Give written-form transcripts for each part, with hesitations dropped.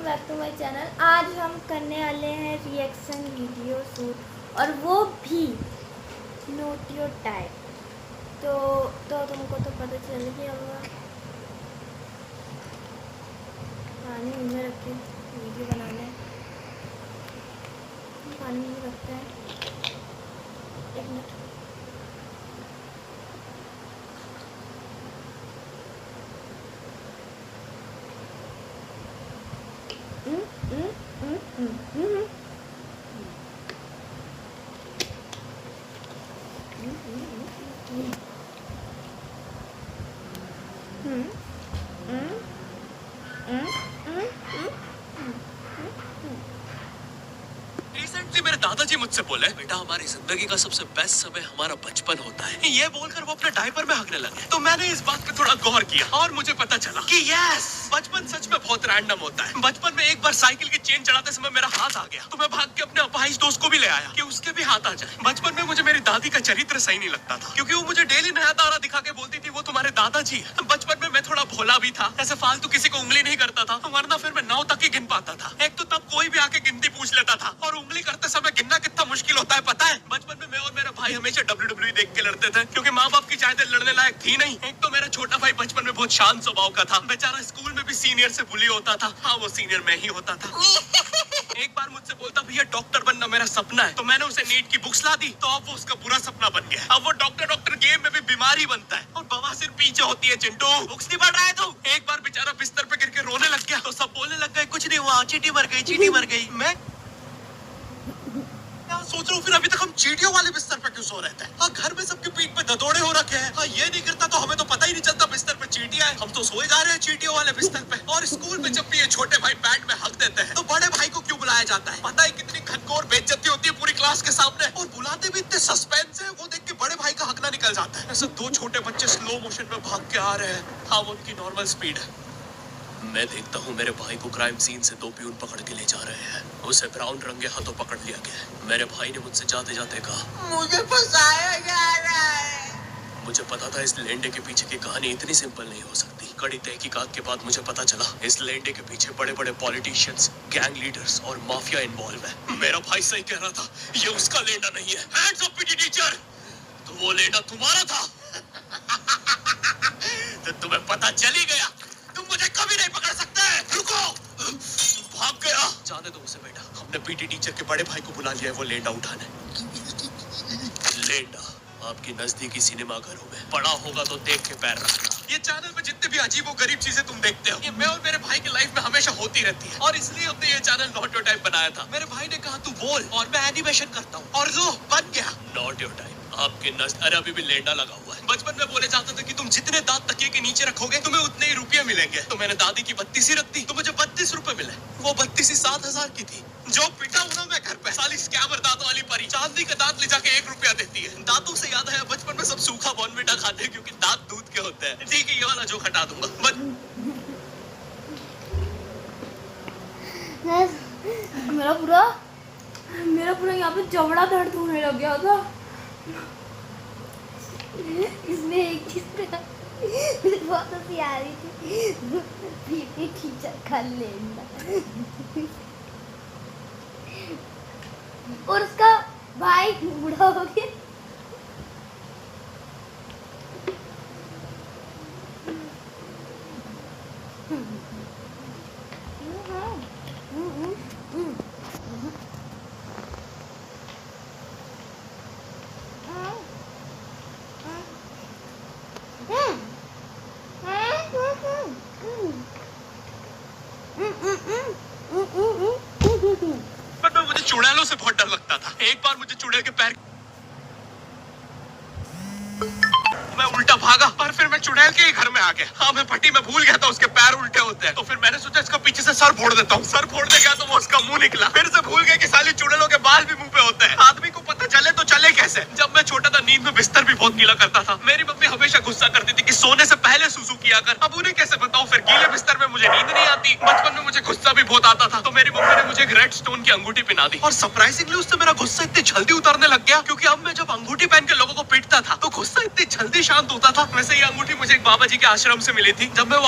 Back to my channel. आज हम करने वाले हैं रिएक्शन वीडियो शूट, और वो भी नोट योर टाइम। तो तुमको तो पता चल गया होगा। पानी में रख के वीडियो बनाना है। पानी में रखते हैं, एक मिनट। रिसेंटली मेरे दादाजी मुझसे बोले, बेटा हमारी जिंदगी का सबसे बेस्ट समय हमारा बचपन होता है। ये बोलकर वो अपने डायपर में हगने लगे। तो मैंने इस बात पे थोड़ा गौर किया और मुझे पता चला कि यस, बचपन सच में बहुत रैंडम होता है। बचपन में एक बार साइकिल की चेन चढ़ाते समय मेरा हाथ आ गया, तो मैं भाग के अपने अपाहिज दोस्त को भी ले आया कि उसके भी हाथ आ जाए। बचपन में मुझे मेरी दादी का चरित्र सही नहीं लगता था, क्योंकि वो मुझे डेली नया तारा दिखा के बोलती थी वो तुम्हारे दादाजी है। बचपन में मैं थोड़ा भोला भी था, ऐसे फालतू किसी को उंगली नहीं करता था, वरना फिर मैं 9 तक ही गिन पाता था। एक तो तब कोई भी आके गिनती पूछ लेता था, और उंगली करते समय गिनना कितना मुश्किल होता है पता है। बचपन में मैं और मेरा भाई हमेशा WWE देख के लड़ते थे, क्योंकि माँ बाप की चाहते लड़ने लायक थी नहीं। एक तो मेरा छोटा भाई बचपन में बहुत शांत स्वभाव का था, बेचारा स्कूल में भी सीनियर से बुली होता था। हाँ, वो सीनियर मैं ही होता था। एक बार मुझसे बोलता, भैया डॉक्टर बनना मेरा सपना है। तो मैंने उसे नीट की बुक्स ला दी, तो अब वो उसका बुरा सपना बन गया। अब वो डॉक्टर गेम में भी बीमारी बनता है, और बवासीर पीछे होती है। चिंटू, बुक्स नहीं पढ़ रहा है तू? एक बार बेचारा बिस्तर पे गिर के रोने लग गया, तो सब बोलने लग गए कुछ नहीं हुआ, चींटी मर गई, चींटी मर गई। मैं सोच रहा हूँ फिर अभी तक हम चींटियों वाले बिस्तर पे क्यों सो रहे थे। हाँ, घर में सबके पीठ पे ददोड़े हो रखे हैं। हाँ, ये नहीं गिरता तो हमें तो पता ही नहीं चलता बिस्तर पे चींटियां हैं। हम तो सोए जा रहे हैं चींटियों वाले बिस्तर पे। और स्कूल में जब भी ये छोटे भाई बैट में हक देते हैं, तो बड़े भाई को क्यों बुलाया जाता है? पता है कितनी घनघोर बेइज्जती होती है पूरी क्लास के सामने। और बुलाते भी इतने सस्पेंस है, वो देख के बड़े भाई का हकना निकल जाता है। ऐसे 2 छोटे बच्चे स्लो मोशन में भाग के आ रहे हैं। हाँ, वो उनकी नॉर्मल स्पीड है। मैं देखता हूँ मेरे भाई को क्राइम सीन से 2 प्यून पकड़ के ले जा रहे हैं। उसे ब्राउन रंगे हाथों पकड़ लिया गया। मेरे भाई ने मुझसे जाते जाते कहा, मुझे फंसाया जा रहा है। मुझे पता था इस लेंडे के पीछे की कहानी इतनी सिंपल नहीं हो सकती। कड़ी तहकीकात के बाद मुझे पता चला इस लेंडे के पीछे बड़े बड़े पॉलिटिशियंस, गैंग लीडर्स और माफिया इन्वॉल्व है। मेरा भाई सही कह रहा था, ये उसका लेंडा नहीं है। हैंड्स अप पीटी टीचर, तो वो लेंडा तुम्हारा था। तो तुम्हें पता चल ही गया, तुम मुझे कभी नहीं पकड़ सकते। रुको, भाग गया। जाने दो उसे बेटा, हमने पीटी टीचर के बड़े भाई को बुला लिया है वो लेंडा उठाने। लेंडा आपकी नजदीकी सिनेमाघरों में पड़ा होगा तो देख के पैर रखना। ये चैनल पे जितने भी अजीब और गरीब चीजें तुम देखते हो, ये मैं और मेरे भाई की लाइफ में हमेशा होती रहती है, और इसलिए हमने ये चैनल नॉट योर टाइम बनाया था। मेरे भाई ने कहा तू बोल, और मैं एनिमेशन करता हूँ, और लो बन गया नॉट योर टाइम। आपके अरे अभी भी लेंडा लगा हुआ है। बचपन में बोले जाते थे कि तुम जितने दांत तकिए के नीचे रखोगे तुम्हें उतने ही रुपये मिलेंगे। तो मैंने दादी की 32 ही रख दी, तो मुझे 32 रुपए मिले। वो 32 ही 7,000 की थी। जो पिटा हूं ना मैं घर पे, साली स्कैमर दांत वाली परी चांदी का दांत ले जाके 1 रुपया देती है। दांतों से याद है बचपन में सब सूखा बॉर्नविटा खाते हैं, क्योंकि दांत दूध के होते हैं। ठीक है, ये वाला जो हटा दूंगा। मेरा पूरा यहाँ पे जबड़ा दर्द होने लग गया था। इसमें एक चीज बहुत हंसी आ रही थी, पीटी टीचर का लेंडा, और उसका भाई बूढ़ा हो गया। मुझे चुड़ैलों से बहुत डर लगता था। एक बार मुझे चुड़ैल के पैर, मैं उल्टा भागा, और फिर मैं चुड़ैल के ही घर में आ गया। हाँ, मैं फटी में भूल गया था उसके पैर उल्टे होते हैं। तो फिर मैंने सोचा इसका पीछे से सर फोड़ देता हूँ। सर फोड़ने गया तो वो उसका मुंह निकला। फिर से भूल गया कि साली चुड़ैलों के बाल भी मुंह पे होते हैं। आदमी को पता चले तो चले कैसे। जब मैं छोटा था नींद में बिस्तर भी बहुत गीला करता था। मेरी मम्मी हमेशा गुस्सा करती थी कि सोने से पहले सुसु किया कर। अब उन्हें कैसे बताऊं, फिर गीले बिस्तर में मुझे नींद नहीं आती। बचपन में मुझे गुस्सा भी बहुत आता था, तो मेरी मम्मी ने मुझे एक रेड स्टोन की अंगूठी पहना दी, और सरप्राइजिंगली उससे मेरा गुस्सा इतनी जल्दी उतरने लग गया, क्योंकि अब मैं जब अंगूठी पहन के लोगों को पीटता था तो गुस्सा इतनी जल्दी शांत होता था। वैसे ये अंगूठी मुझे एक बाबा जी के आश्रम से मिली थी। जब मैं वो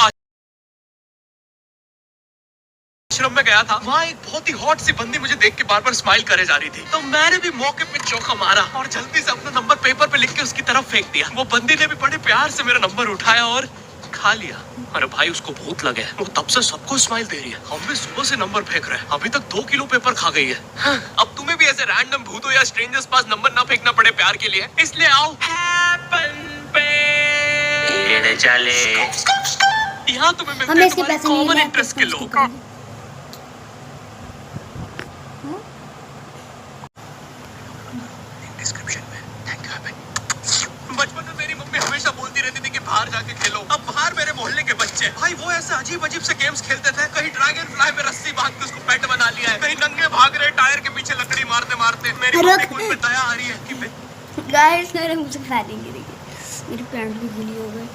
आश्रम में गया था, वहाँ एक बहुत ही हॉट सी बंदी मुझे देख के बार बार स्माइल करे जा रही थी। तो मैंने भी मौके पे चौका मारा और जल्दी से अपना नंबर पेपर पे लिख के उसकी तरफ फेंक दिया। वो बंदी ने भी बड़े प्यार से मेरा नंबर उठाया और खा लिया। अरे भाई उसको भूत लगे, वो तब से सबको स्माइल दे रही है। हम भी सुबह से नंबर फेंक रहे हैं, अभी तक 2 किलो पेपर खा गई है। हाँ, अब तुम्हें भी ऐसे रैंडम भूतों या स्ट्रेंजर्स पास नंबर ना फेंकना पड़े प्यार के लिए, इसलिए आओ चले यहाँ तुम्हें मिलते हैं तुम्हारे कॉमन इंटरेस्ट के लोग। डिस्क्रिप्शन में थैंक यू भाई। बचपन में मेरी मम्मी हमेशा बोलती रहती थी कि बाहर जाके खेलो। अब बाहर मेरे मोहल्ले के बच्चे भाई वो ऐसे अजीब अजीब से गेम्स खेलते थे। कहीं ड्रैगन फ्लाई में रस्सी बांध के उसको पेट बना लिया है, कहीं नंगे भाग रहे टायर के पीछे लकड़ी मारते मारते। मेरी मम्मी को उस पे दया आ रही है कि गाइस मेरे मुंह से पानी गिरी, मेरी पैंट भी गीली हो गई।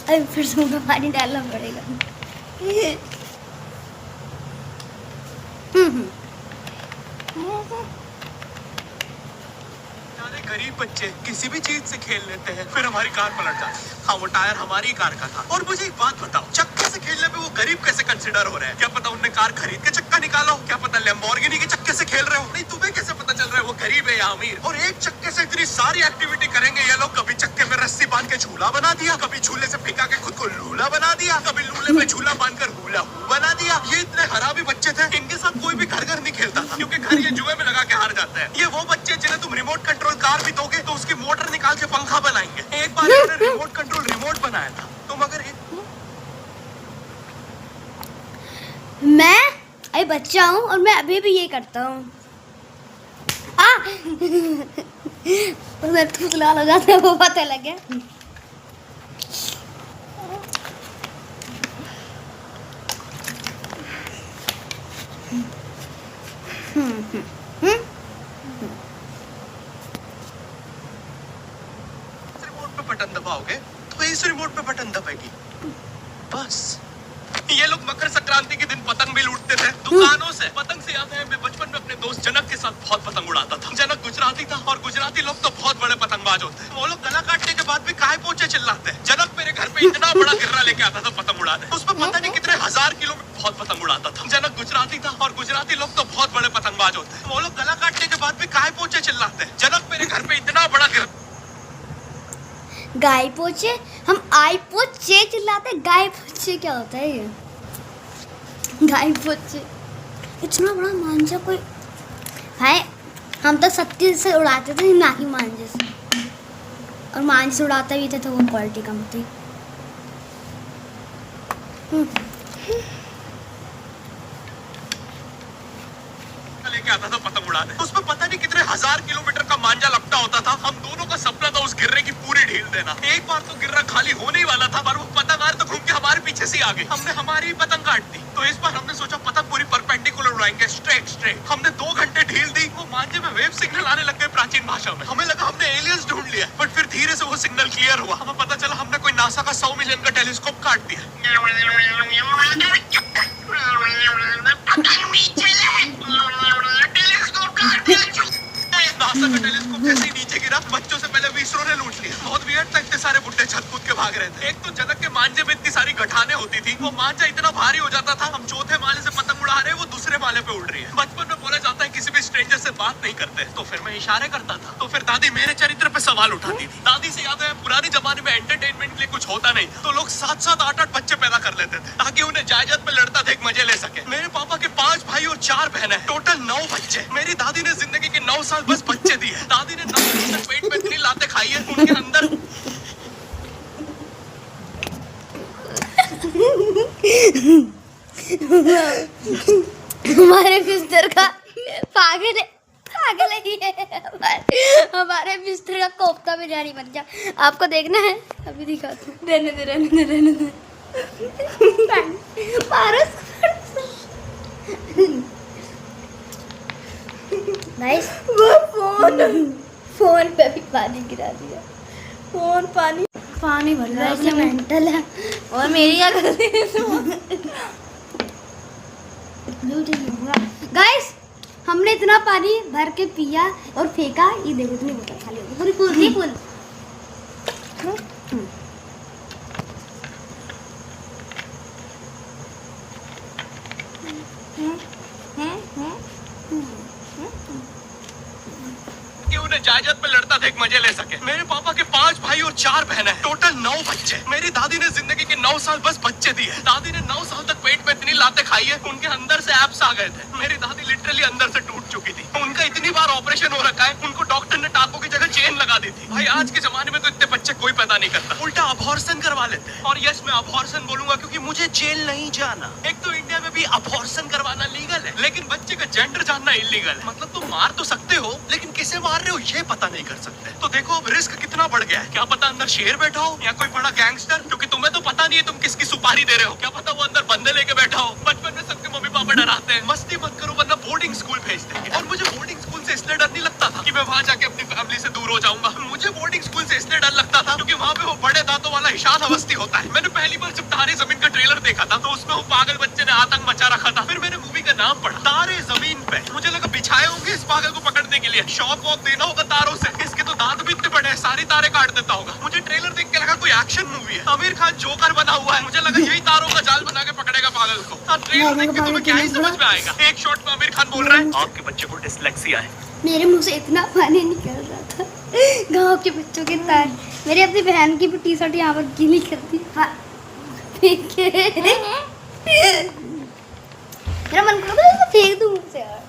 अभी फिर से मुंह में पानी डालना पड़ेगा। गरीब बच्चे किसी भी चीज से खेल लेते हैं, फिर हमारी कार पलट जाती है। हाँ वो टायर हमारी कार का था। और मुझे एक बात बताओ, चक्के से खेलने पे वो गरीब कैसे कंसिडर हो रहे हैं? क्या पता उनने कार खरीद के चक्का निकाला हो, क्या पता लैम्बोर्गिनी के चक्के से खेल रहे हो। नहीं तुम्हें कैसे पता चल रहा है वो गरीब है या अमीर? और एक चक्के से इतनी सारी एक्टिविटी करेंगे ये लोग। कभी चक्के में रस्सी बांध के झूला बना दिया, कभी झूले से फेंका के खुद को लूला बना दिया, कभी लूले में झूला बांध कर हुला हू बना दिया। ये इतने हरामी बच्चे थे, इनके साथ कोई भी घर नहीं खेलता था, क्योंकि घर ये जुए में लगा के हार जाता है। ये वो बच्चे जिन्हें तुम रिमोट कंट्रोल कार भी दोगे तो उसकी मोटर निकाल के पंखा बनाएंगे। एक बार इन्होंने रिमोट कंट्रोल रिमोट बनाया था। तुम अगर मैं अभी बच्चा हूँ और मैं अभी भी ये करता हूँ। थूकला लगाता है वो पता लगे। रिमोट पे बटन दबाओगे तो इस रिमोट पे बटन दबेगी बस। ये लोग मकर संक्रांति के दिन पतंग भी लूटते थे दुकानों से। पतंग से याद है मैं बचपन में अपने दोस्त जनक के साथ बहुत पतंग उड़ाता था। जनक गुजराती था और गुजराती लोग तो बहुत बड़े पतंगबाज होते हैं। वो लोग गला काटने के बाद भी काय पोचे चिल्लाते हैं। जनक मेरे घर पे इतना बड़ा गिर्रा लेके आता था पतंग उड़ाने, उसमें पता नहीं कितने हजार किलो में बहुत पतंग उड़ाता था। जनक गुजराती था और गुजराती लोग तो बहुत बड़े पतंगबाज होते हैं। वो लोग गला काटने के बाद भी काय पोचे चिल्लाते हैं। जनक मेरे घर पे इतना बड़ा गाय पोछे, हम आई पोछे चिल्लाते। गाय पोछे क्या होता है ये? गाय पोछे इतना बड़ा मांझा कोई है? हम तो सत्ती से उड़ाते थे ना ही मांझे से, और मांझे से उड़ाते भी थे तो वो क्वालिटी कम थी। लेके आता था पतंग उड़ाने, उसमें पता नहीं कितने हजार किलोमीटर का मांझा लपटा होता था। हम दोनों का सपना था उस गिर्रे की पूरी ढील देना। एक बार तो गिर्रा खाली होने ही वाला था, पर वो पतंग तो घूम के हमारे पीछे से आ गई। हमने हमारी ही पतंग काट दी। तो इस बार हमने सोचा पतंग पूरी परपेंडिकुलर उड़ाएंगे, स्ट्रेट। हमने 2 घंटे ढील दी, वो मांझे में वेव सिग्नल आने लग गए प्राचीन भाषा में। हमें लगा हमने एलियंस ढूंढ लिया, बट फिर धीरे से वो सिग्नल क्लियर हुआ। हमें पता चला हमने कोई नासा का 100 मिलियन का टेलीस्कोप काट दिया। नासा का टेलीस्कोप जैसे ही नीचे गिरा, बच्चों से पहले इसरो ने लूट लिया। बहुत वियर्ड था, इतने सारे बुड्ढे छत कूद के भाग रहे थे। एक तो जनक के मांझे में इतनी सारी गठाने होती थी, वो मांझा इतना भारी हो जाता था, हम चौथे माले से पतंग उड़ा रहे, वो दूसरे माले पे उड़ रही है। बचपन में बोला जाता है किसी भी स्ट्रेंजर से बात नहीं करते, तो फिर मैं इशारे करता था। तो फिर दादी मेरे चरित्र पे सवाल उठाती थी। दादी से याद है पुराने जमाने में एंटरटेनमेंट के लिए कुछ होता नहीं, तो लोग 7-7, 8-8 बच्चे पैदा कर लेते थे ताकि उन्हें जायदाद में लड़ता देख मजे ले सके। मेरे पापा के 5 भाई और 4 बहनें, टोटल 9 बच्चे। मेरी दादी ने जिंदगी के 9 साल बस बच्चे दिए। दादी ने 9 दिन तक पेट में इतनी लातें खाई है, उनके अंदर हमारे बिस्तर का पागल ही है। हमारे बिस्तर का कोफ्ता बिरयानी बन गया। आपको देखना है? अभी दिखाती हूँ। रहने दे। नाइस। वो फोन पे भी पानी गिरा दिया। पानी भर रहा है, इसलिए मेंटल है। और मेरी क्या गलती है? गाइस हमने इतना पानी भर के पिया और फेंका, ये देखो इतनी बोतल खाली हो गई। पूरी फुल। कि उन्हें जायदाद पे लड़ता देख मजे ले सके। मेरे पापा के 5 भाई और 4 बहनें हैं, टोटल 9 बच्चे। मेरी दादी ने जिंदगी के 9 साल बस बच्चे दिए। दादी ने 9 साल तक पेट में इतनी लातें खाई है, उनके अंदर से एब्स आ गए थे। मेरी दादी लिटरली अंदर से टूट चुकी थी। उनका इतनी बार ऑपरेशन हो रखा है, उनको डॉक्टर ने टांकों की जगह चेन लगा दी थी। भाई आज के जमाने में तो इतने बच्चे कोई पैदा नहीं करता, उल्टा अबॉर्शन करवा लेते हैं। और यस, मैं अबॉर्शन बोलूंगा क्योंकि मुझे जेल नहीं जाना। एक तो इंडिया में भी अबॉर्शन करवाना लीगल है, लेकिन बच्चे का जेंडर जानना इलीगल है। मतलब तुम मार तो सकते हो, लेकिन किसे मार रहे हो ये पता नहीं कर सकते। तो देखो अब रिस्क कितना बढ़ गया है। क्या पता अंदर शेर बैठा हो या कोई बड़ा गैंगस्टर, क्योंकि तुम्हें तो पता नहीं है तुम किसकी सुपारी दे रहे हो। क्या पता वो अंदर बंदे लेके बैठा हो। बचपन में सबके मम्मी पापा डराते हैं, मस्ती मत करो वरना बोर्डिंग स्कूल भेज देंगे। और मुझे बोर्डिंग स्कूल से इसलिए डर नहीं लगता था कि मैं वहाँ जाके अपनी फैमिली से दूर हो जाऊंगा। मुझे बोर्डिंग स्कूल से इसलिए डर लगता था क्योंकि वहाँ पे वो बड़े दांतों वाला ईशान अवस्थी होता है। मैंने पहली बार जब तारे जमीन का ट्रेलर देखा था, तो उसमें वो पागल बच्चे ने आतंक मचा रखा था। फिर मैंने मूवी का नाम पढ़ा, तारे जमीन पे। मुझे लगा बिछाए होंगे इस पागल को पकड़ने के लिए, शॉक वॉक देना होगा तारों से। इसके तो दांत भी इतने बड़े हैं, सारी तारे काट देता होगा। मुझे ट्रेलर देख के लगा कोई एक्शन मूवी है, आमिर खान जोकर बना हुआ है। मुझे लगा यही तारों का जाल बना के पकड़ेगा पागल को। ट्रेलर देख के तुम्हें क्या ही समझ में आएगा। एक शॉट में आमिर खान बोल रहा है, आपके बच्चे को डिसलेक्सिया है। मेरे मुंह से इतना पानी निकल रहा था। गांव के बच्चों के तार। मेरी अपनी बहन की भी टी शर्ट यहाँ पर गीली कर दी। मेरा मन कर रहा था फेंक दूँ मुझसे यार।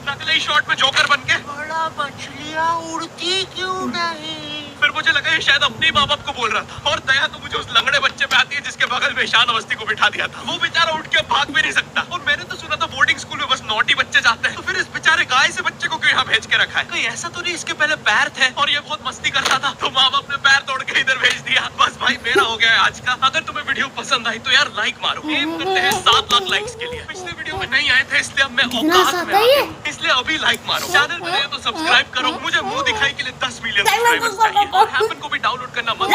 अगले शॉट में जोकर बन के, बड़ा मछलियाँ उड़ती क्यों नहीं। फिर मुझे लगा ये शायद अपने माँ बाप को बोल रहा था। और दया तो मुझे उस लंगड़े बच्चे पे आती है जिसके बगल में ईशान अवस्थी को बिठा दिया था। वो बेचारा उठ के भाग भी नहीं सकता। और मैंने तो सुना था बोर्डिंग स्कूल में बस नॉटी बच्चे जाते हैं, तो फिर इस बेचारे गाय से बच्चे को क्यों यहाँ भेज के रखा है। कोई ऐसा तो नहीं इसके पहले पैर थे और ये बहुत मस्ती करता था, तो माँ बाप ने पैर तोड़ के इधर भेज दिया। बस भाई मेरा हो गया है आज का। अगर तुम्हें वीडियो पसंद आई तो यार लाइक मारो। एम करते हैं 7 लाख लाइक्स के लिए। पिछले वीडियो में नहीं आए थे इसलिए अब मैं औकात में आ गया, इसलिए अभी लाइक मारो। चैनल पर नए हो तो सब्सक्राइब करो। मुझे मुंह दिखाई के लिए 10 मिलियन सब्सक्राइबर्स चाहिए। और हैपन को भी डाउनलोड करना मत